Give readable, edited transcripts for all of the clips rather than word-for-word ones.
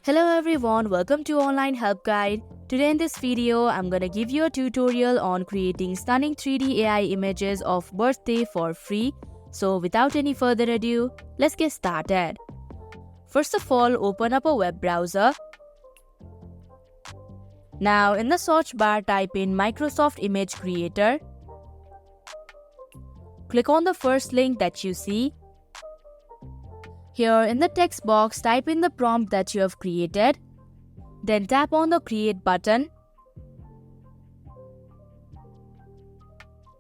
Hello everyone, welcome to Online Help Guide. Today in this video, I'm gonna give you a tutorial on creating stunning 3D AI images of birthday for free. So without any further ado, let's get started. First of all, open up a web browser. Now in the search bar, type in Microsoft Image Creator. Click on the first link that you see. Here in the text box, type in the prompt that you have created. Then tap on the Create button.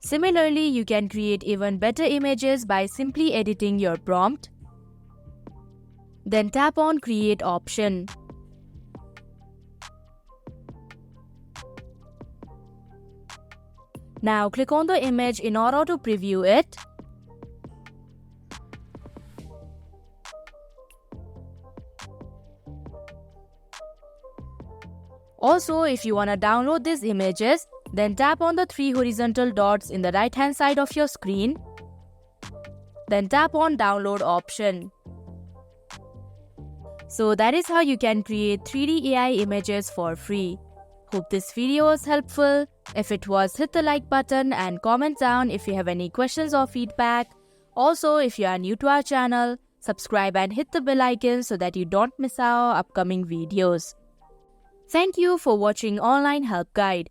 Similarly, you can create even better images by simply editing your prompt. Then tap on Create option. Now click on the image in order to preview it. Also, if you want to download these images, then tap on the 3 horizontal dots in the right hand side of your screen. Then tap on Download option. So that is how you can create 3D AI images for free. Hope this video was helpful. If it was, hit the like button and comment down if you have any questions or feedback. Also, if you are new to our channel, subscribe and hit the bell icon so that you don't miss our upcoming videos. Thank you for watching Online Help Guide.